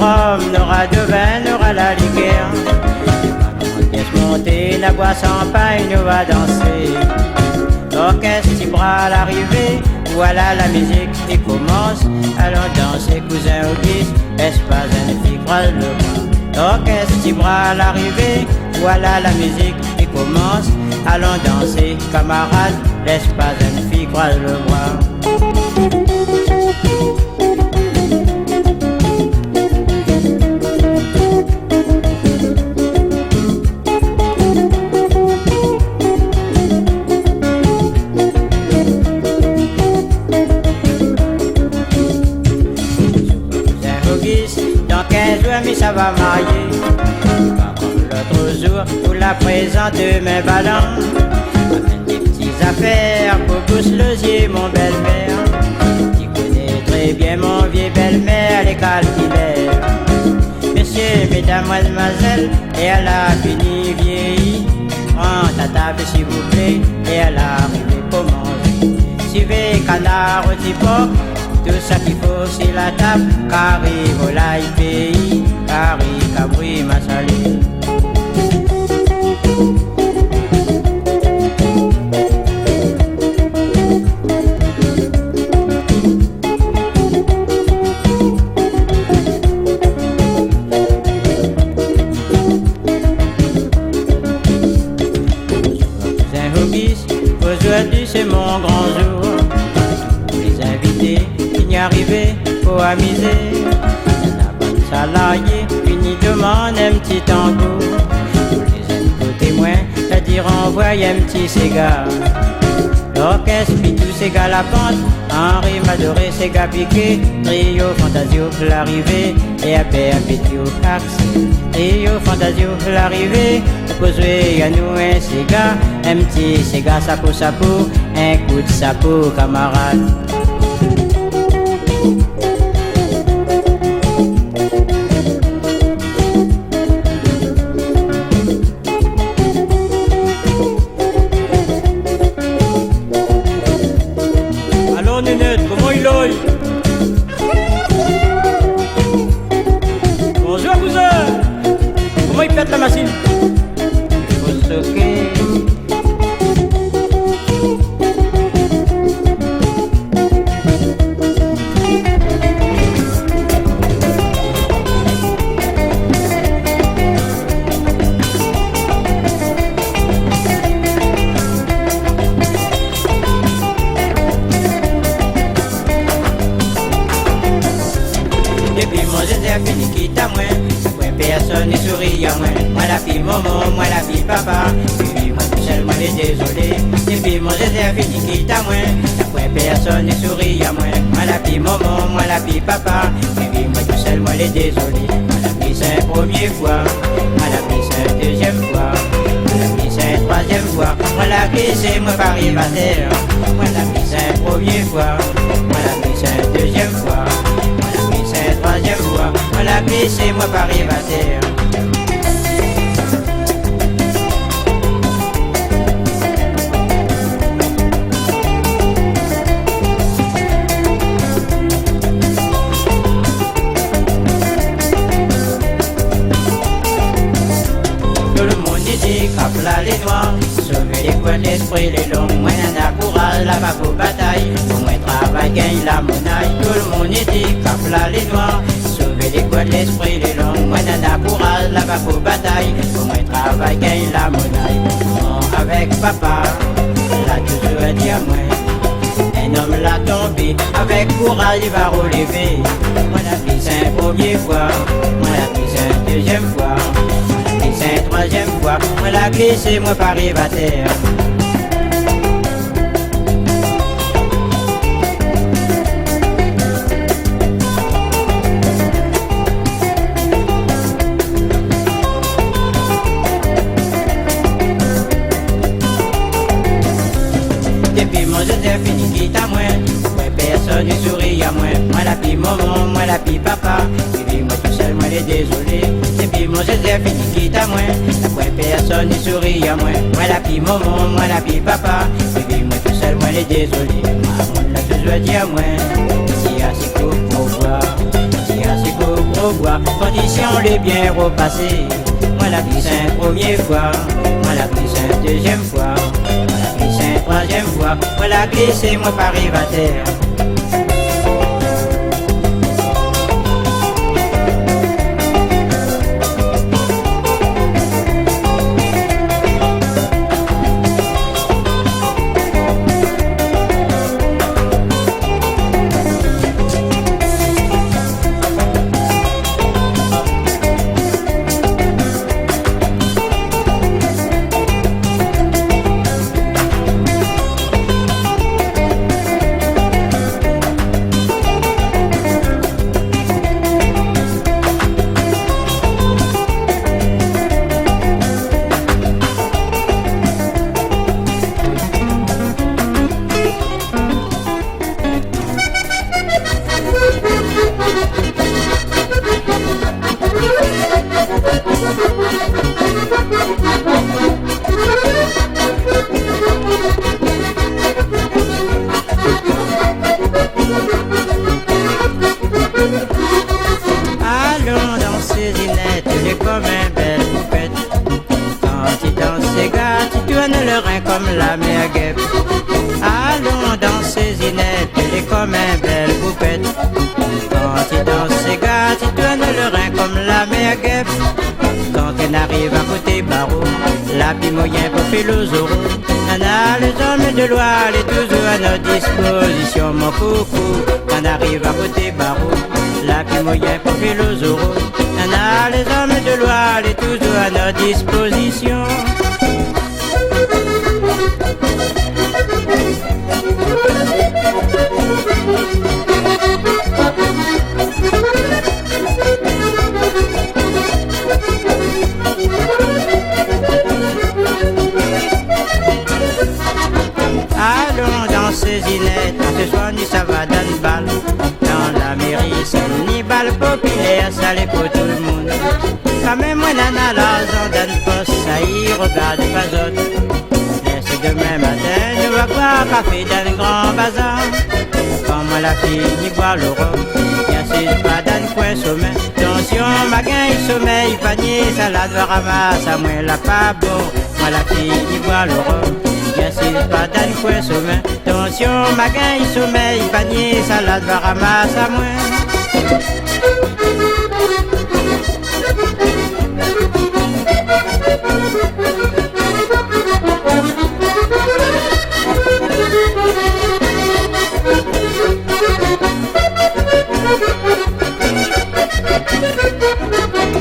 rhum, n'aura de vin, n'aura la liqueur. Une pièce montée, la boîte sans paille, nous va danser. L'orchestre y bras à l'arrivée, voilà la musique qui commence. Allons danser, cousin Auguste, est-ce pas une fille, croise le bras. L'orchestre y bras à l'arrivée, voilà la musique qui commence. Allons danser, camarades, laisse pas une fille, croise le bras. Dans 15 jours, mais ça va marier. Pas comme l'autre jour, où la présente mes ballons. Amène des petites affaires pour Bousse-Losier, mon belle-mère. Tu connais très bien mon vieux belle-mère, les calculaires. Messieurs, mesdames, mademoiselles, et elle a fini vieilli. Prends ta table s'il vous plaît, et elle a arrivé pour manger. Suivez canard au petit porc. Tout ça qu'il faut c'est la table, carré, volaille, pays, carré, cabri, ma salée. Saint-Auguste, aujourd'hui c'est mon grand jour. Les invités arrivé pour amuser. La bonne salariée, unis demande un petit tango. Tous les autres témoins, c'est-à-dire envoyer un petit cigare. L'orchestre puis tous ces gars la pente. Henri Madoré, ces gars piqués. Trio Fantasio l'arrivée. Et après un petit accès. Trio Fantasio l'arrivée. Pour jouer à nous un cigare. Un petit cigare sapo. Un coup de sapo, camarade. Comment il est? Bonjour cousin. Comment il pète la machine? Il faut stocker. Depuis mon Joseph fini quitte à moi, après personne ne sourit à moi. Moi la fille maman, moi la fille papa, puis moi tout seul, moi les désolé. Depuis mon Joseph fini quitte à moi, après personne ne sourit à moi. Moi la fille maman, moi la fille papa, puis moi tout seul, moi les désolé. Moi la fille c'est la première fois, moi la fille c'est la deuxième fois, moi la fille c'est la troisième fois. Moi la fille c'est moi Paris Vater, moi la fille c'est la première fois, moi la fille c'est la deuxième fois. Troisième fois, moi la vie c'est moi Paris Vater. Tout le monde dit cap là les noirs, sauver les coins de l'esprit les longs. Moi nana courage là-bas pour bataille, pour moi travail gagne la monnaie. Tout le monde dit cap là les noirs, sauver les coins de l'esprit les longs. Moi nana courage là-bas pour bataille, pour moi travail gagne la monnaie. Non, avec papa, l'a toujours dit à moi. Un homme l'a tombé, avec courage il va relever. Moi la vie c'est la première fois, moi la vie c'est la deuxième fois, moi la vie c'est la troisième fois. Moi la vie c'est moi Paris Vater. Depuis mon Joseph fini quitte à moi, personne ne sourit à moi. Moi la fille maman, moi la fille papa, puis moi tout seul, moi les désolé. Depuis mon Joseph fini quitte à moi, après personne ne sourit à moi. Moi la fille maman, moi la fille papa, puis moi tout seul, moi les désolé. Moi on l'a toujours dit à moi, si assez court pour voir, si assez court pour revoir, conditions les bien repassées. Moi la glisse une première fois, moi la glisse une deuxième fois, moi la glisse une troisième fois, moi la glisse et moi pas arrive à terre. Allons danser Zinette, elle est comme une belle poupette. Quand il danse ses gars, tu tournes le rein comme la mère guêpe. Allons danser Zinette, elle est comme une belle poupette. Quand il danse ses gars, tu tournes le rein comme la mère guêpe. Quand elle arrive à côté barreau, la pile moyen pour faire le zoro. Nana, les hommes de loi, les toujours à notre disposition, mon coucou. Quand on arrive à côté barreau, la pile moyen pour faire le zoro. Nana, les hommes de loi, les toujours à notre disposition. Allons danser Zinette, ce soir ni ça va dans le bal. Dans la mairie, c'est ni bal populaire, ça l'est pour tout le monde. Quand même, moi, nana, l'argent donne poste, ça y regarde pas autre. Laisse demain matin, nous va boire café dans le grand bazar. Quand moi, la fille, ni boire le rhum, y'assise pas dans le coin sommet. Attention, magain, il sommeille, panier, salade, va ramasse, à moi, la pas bon. Moi, la fille, ni boire le rhum. Y'assise pas dans le coin sommet. Attention, magain, il sommeille, panier, salade, va ramasse à moi.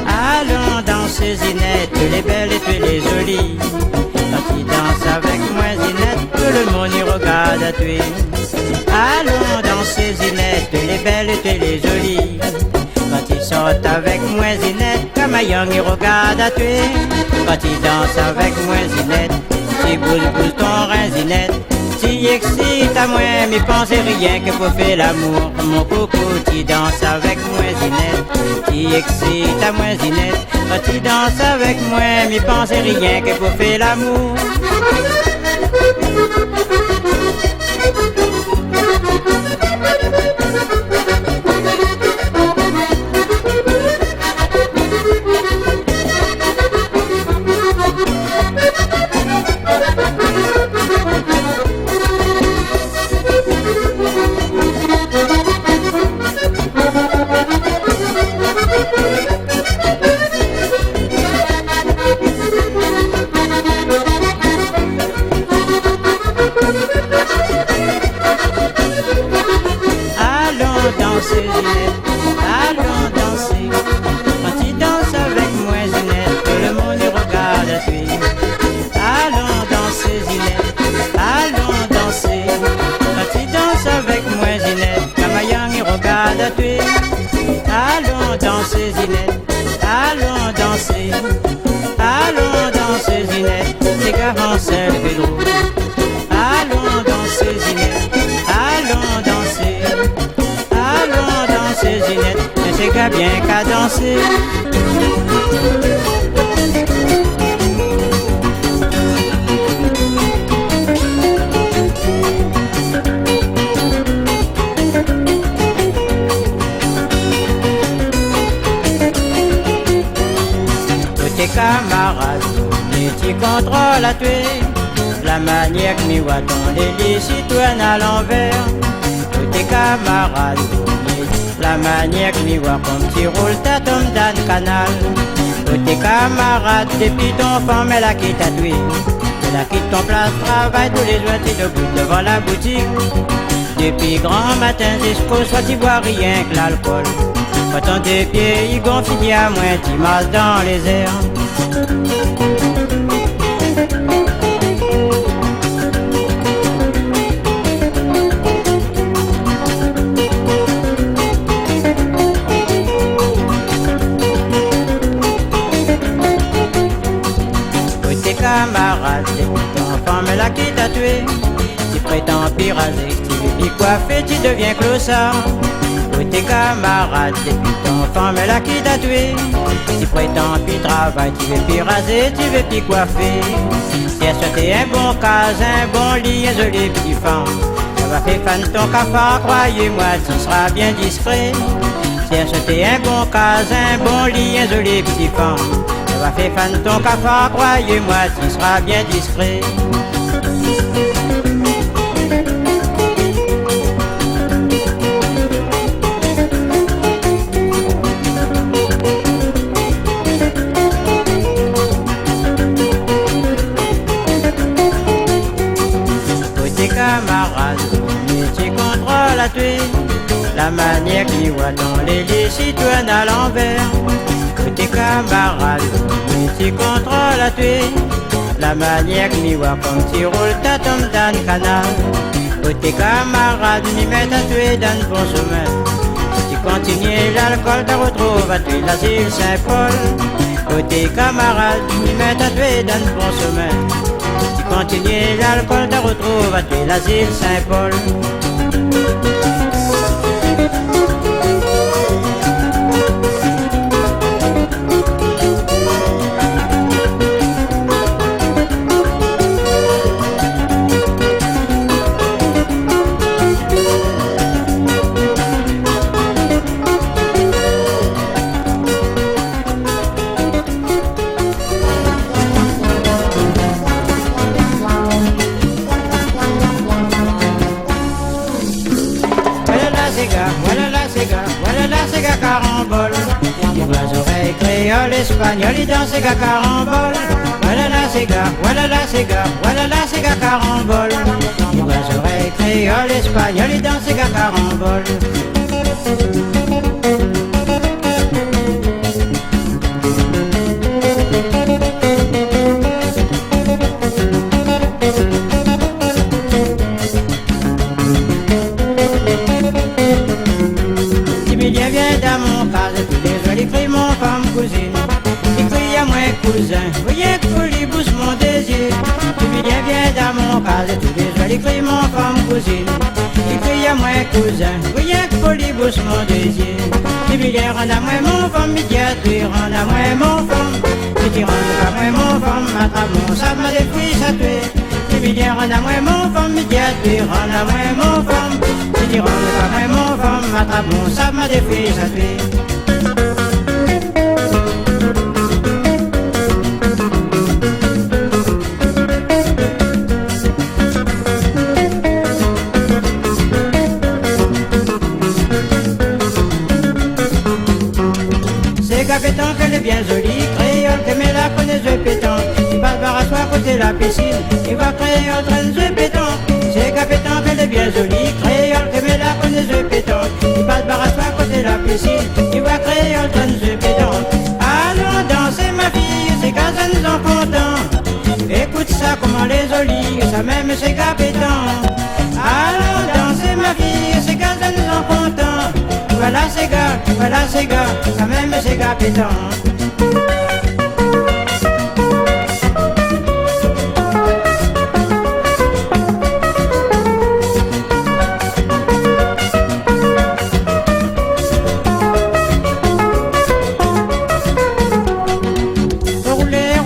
Allons danser Zinette, tu es belle et tu es jolie. Quand il danse avec moi Zinette, tout le monde y regarde à tuer. Allons danser Zinette, tu es belle et tu es jolie. Quand il sort avec moi Zinette, Camaillon y regarde à tuer. Quand il danse avec moi Zinette, si boule ton rein Zinette. Si excite à moi, mais pensez rien que pour faire l'amour. Mon coco, tu danses avec moi Zinette. Si excite à moi Zinette. Quand tu danses avec moi, mais pensez rien que pour faire l'amour. Danser Zinette, allons danser. Quand tu danses avec moi Zinette, tout le monde y regarde à tuer. Allons danser Zinette, allons danser. Quand tu danses avec moi Zinette, Camaillon y regarde à tuer. Allons danser Zinette, allons danser. Allons danser Zinette, c'est Garancelle Pedro. Allons danser Zinette, allons danser. Allons danser Zinette, mais c'est qu'à bien qu'à danser. camarades, et tu contrôles à tuer. La manière que m'y voit-on les citoyens à l'envers. Tous tes camarades, la manière que m'y voit comme tu roules ta tombe dans le canal. Tous tes camarades, depuis ton femme, elle a quitté ta tué. Elle a quitté ton place de travail, tous les jours tu debout devant la boutique. Depuis grand matin jusqu'au soir, tu bois rien que l'alcool. Quand ton tes pieds, ils gonflent, il y a moins, tu masses dans les airs. Tes camarades, ton femme là qui t'a tué. Tu prétends pis raser, tu veux pis coiffer, tu deviens clossard. Tous tes camarades, ton femme là qui t'a tué. Tu prétends pis travail, tu veux pis raser, tu veux pis coiffer. Si elle souhaitait un bon cas, un bon lit, un joli petit femme, ça va faire fan ton cafard, croyez-moi, tu seras bien discret. Si elle souhaitait un bon cas, un bon lit, un joli petit femme, va faire fan ton cafard, croyez-moi, tu seras bien discret. Tous tes camarades, tu contrôles à tuer. La manière qui voit dans les citoyens à l'envers. Tes camarades, tu contrôles à tuer. La manière que m'y voit comme tu roules ta tombe dans le canal. Tes camarades m'y mettent à tuer dans le bon chemin. Si tu continues l'alcool, tu retrouves à tuer l'asile Saint-Paul. Tes camarades m'y mettent à tuer dans le bon chemin. Si tu continues l'alcool, tu retrouves à tuer l'asile Saint-Paul. Voilà la Sega carambole. Les oreilles créoles espagnoles, ils dansent Sega carambole. Voilà la Sega, voilà la Sega, voilà la Sega carambole. Les oreilles créoles espagnoles, ils dansent Sega carambole. Viens dans mon case, tous les jours, il crie mon femme cousine. Il crie à moi cousin, voyez que folie bousse mon désir. Tu viens dans mon case, tous les jours, il crie mon femme cousine. Il crie à moi cousin, voyez que folie bousse mon désir. Tu viens rendre à moi mon femme, il dit à toi, rendre à moi mon femme. Tu dis rendre à moi mon femme, attrape mon sabre, m'a des fils à tuer. Tu viens rendre à moi mon femme, il dit à toi, rendre à moi mon femme. Tu dis rendre à moi mon femme, attrape mon sabre, m'a des fils à tuer. C'est Capétan qu'elle est bien jolie, créole que met la connaisse de pétan. Il passe par à soi à côté de la piscine, il va créer en train de pétan. C'est Capétan qu'elle est bien jolie, créole que met la connaisse de pétan. Il passe par à soi à côté de la piscine, il va créer en train de pétan. Allons danser ma fille, c'est qu'à ça nous en content. Écoute ça comment les jolis, ça même c'est Capétan. Allons danser ma fille, c'est qu'à ça nous en content. Voilà c'est gars, quand même c'est Capétan.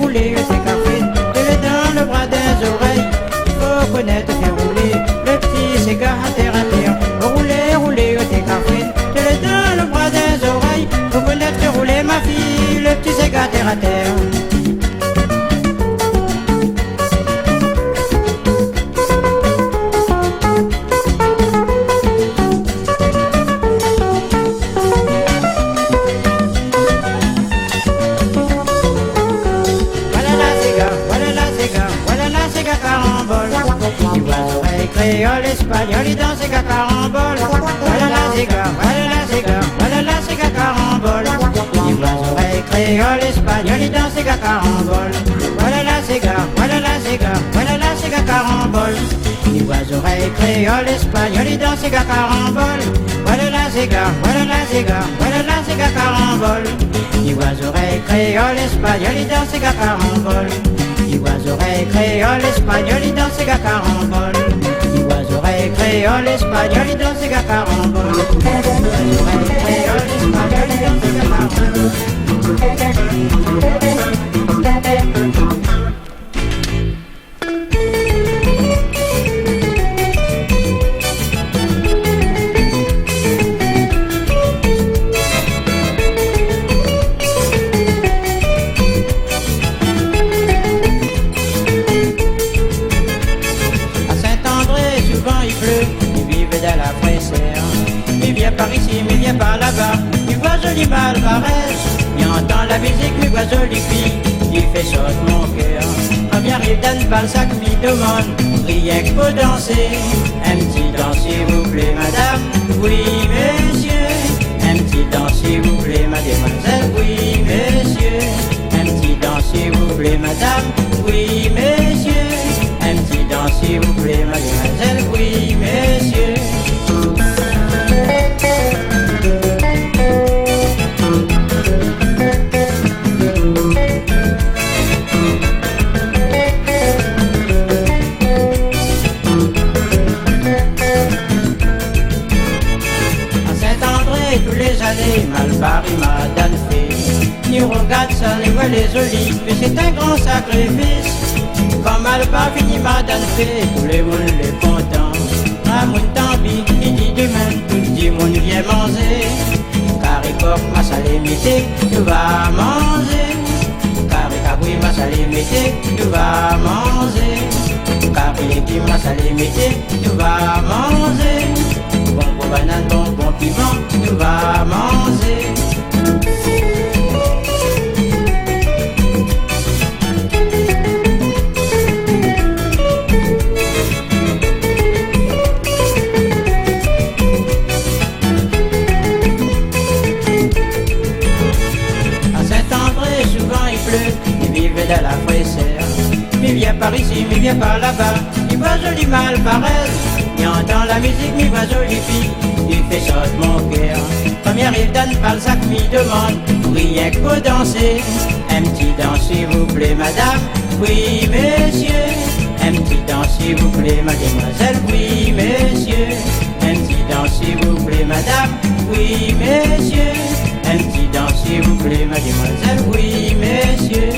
Rouler, c'est café, de le dans le bras des oreilles. Il faut connaître faire rouler, le petit c'est gars à terre. Rouler, c'est café, de le dans le bras des oreilles. Faut connaître rouler ma fille. créole, espagnol, il danse qu'à carambole. Voilà la zéga, voilà la zéga, voilà la zéga carambole. Ivoise, oreille, créole, espagnol, il danse qu'à carambole. Voilà la zéga, voilà la zéga, voilà la zéga carambole. Ivoise, oreille, créole, espagnol, il danse qu'à carambole. Voilà la zéga, voilà la zéga, voilà la zéga carambole. Ivoise, oreille, créole, espagnol, il danse qu'à carambole. Ivoise, oreille, créole, espagnol, il danse qu'à carambole. Ivoise, oreille, créole, espagnol, il danse qu'à carambole. Ivoise, oreille, créole, espagnol, il danse qu'à carambole. Par ici, mais viens par là-bas. Tu vois joli palmarès, il entend la musique, mais vois jolie fille, il fait sauter mon cœur. Quand bien arrive dans le Balzac, m'y demande, rien que pour danser. Un petit danse s'il vous plaît, madame, oui monsieur. Un petit danse s'il vous plaît, mademoiselle, oui monsieur. Un petit danse s'il vous plaît, madame, oui monsieur. Un petit danse s'il vous plaît, mademoiselle, oui monsieur. Mal Paris m'a donné fait. Ni regarde ça, les voix les jolies, mais c'est un grand sacrifice. Quand Malba finit m'a donné fait, tous les monde les contents. À mon tambi, il dit demain, tout le monde vient manger. Caricop ma salimité, tu vas manger. Caricaboui ma salimité, tu vas manger. Caricaboui ma salimité, tu vas manger. Bonbon banane, bonbon piment, tu vas manger. À Saint-André, souvent il pleut, il vivait dans la fraîcheur. Mais viens par ici, mais viens par là-bas, il voit joli mal paraître. Il entend la musique, mi voit jolie fille, il fait sauter mon cœur. Quand il arrive dans le Balzac, m'y demande, rien que pour danser. Un petit danse s'il vous plaît, madame, oui monsieur. Un petit danse s'il vous plaît, mademoiselle, oui monsieur. Un petit danse s'il vous plaît, madame, oui monsieur. Un petit danse s'il vous plaît, mademoiselle, oui monsieur.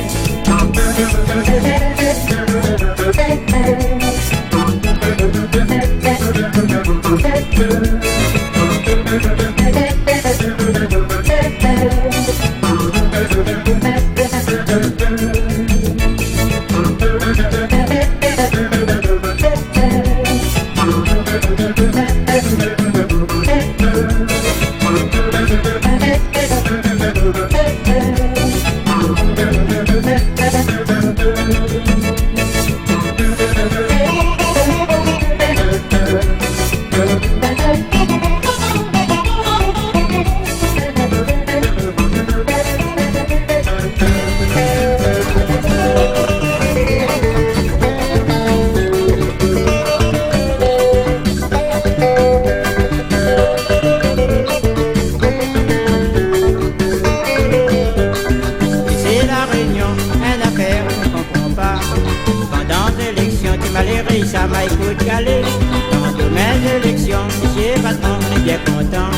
Ça m'a écouté caler. Dans toutes mes élections, monsieur patron, on est bien content.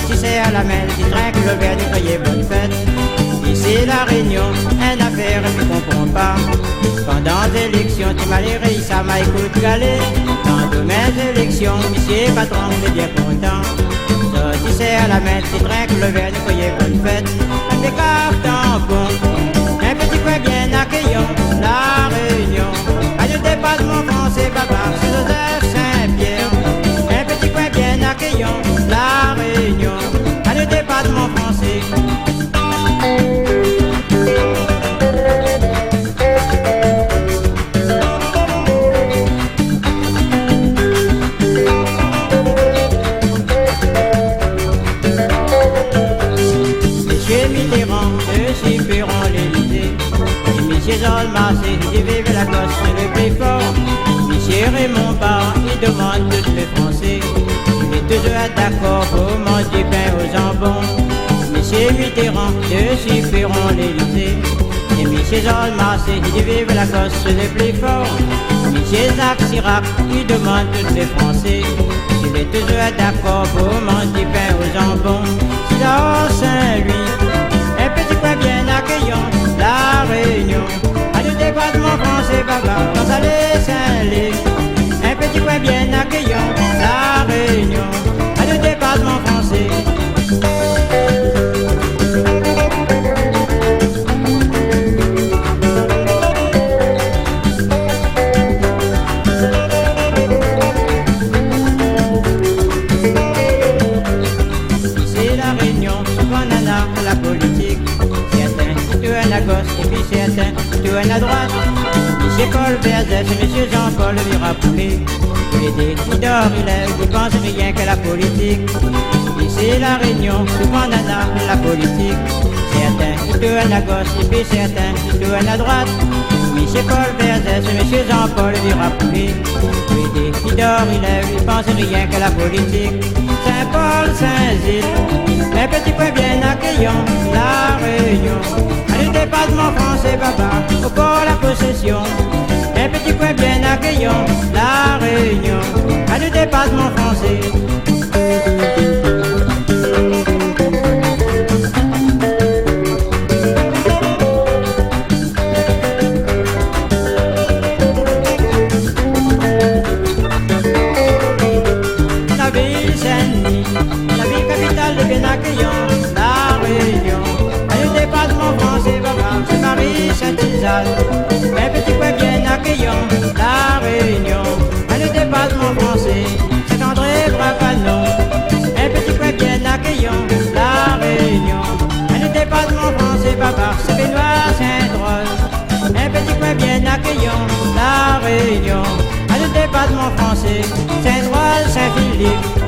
Si c'est à la main, qui trinque le verre du crier bonne fête. Ici la réunion, une affaire, je ne comprends pas. Pendant l'élection, tu m'as l'air, ça m'a écouté caler. Dans toutes mes élections, monsieur patron, on est bien content. Si c'est à la main, qui trinque le verre du crier bonne fête. Un petit tampon, un petit coin bien accueillant, la réunion. Le département français, papa, c'est Joseph Saint-Pierre. Un petit coin bien accueillant, la Réunion. Le département français. chiffreront l'Élysée. Et Michel Jean Massé, il vive la gosse le plus fort. Michel Raymond Parent, il demande tous les Français. Il est toujours d'accord pour manger du pain au jambon. Michel Mitterrand, de chiffreront l'Élysée. Et Michel Jean Massé, il vive la gosse le plus fort. Michel Jacques Chirac, il demande tous les Français. Il est toujours d'accord pour manger du pain au jambon. Si là Saint-Louis, un petit coin bien accueillant, la Réunion, à du département français, baba, dans Salé Saint-Lé. Un petit coin bien accueillant, la Réunion, à du département français. Et puis certains, tout à droite. Monsieur Paul Verzès, monsieur Jean-Paul Virapoulet. Tous les décideurs, ils pensent rien que la politique. Ici la Réunion, souvent nana, la politique. Certains, tout à gauche, et puis certains, tout à droite. Monsieur Paul Verzès, monsieur Jean-Paul Virapoulet. Tous les décideurs, ils pensent rien que la politique. Saint-Paul, Saint-Gilles, un petit peu bien accueillant, la Réunion. Le département français, papa, au port la possession. Un petit coin bien accueillant, la Réunion, à le département français. La ville Saint-Denis, la ville capitale de bien accueillant, la Réunion, à le département français. C'est Paris, Saint-Isal, un petit coin bien accueillant, la Réunion, à le département français, c'est André Bracano, un petit coin bien accueillant, la Réunion, à le département français, papa, c'est Benoît Saint-Drôle, un petit coin bien accueillant, la Réunion, à le département français, Saint-Drôle, Saint-Philippe.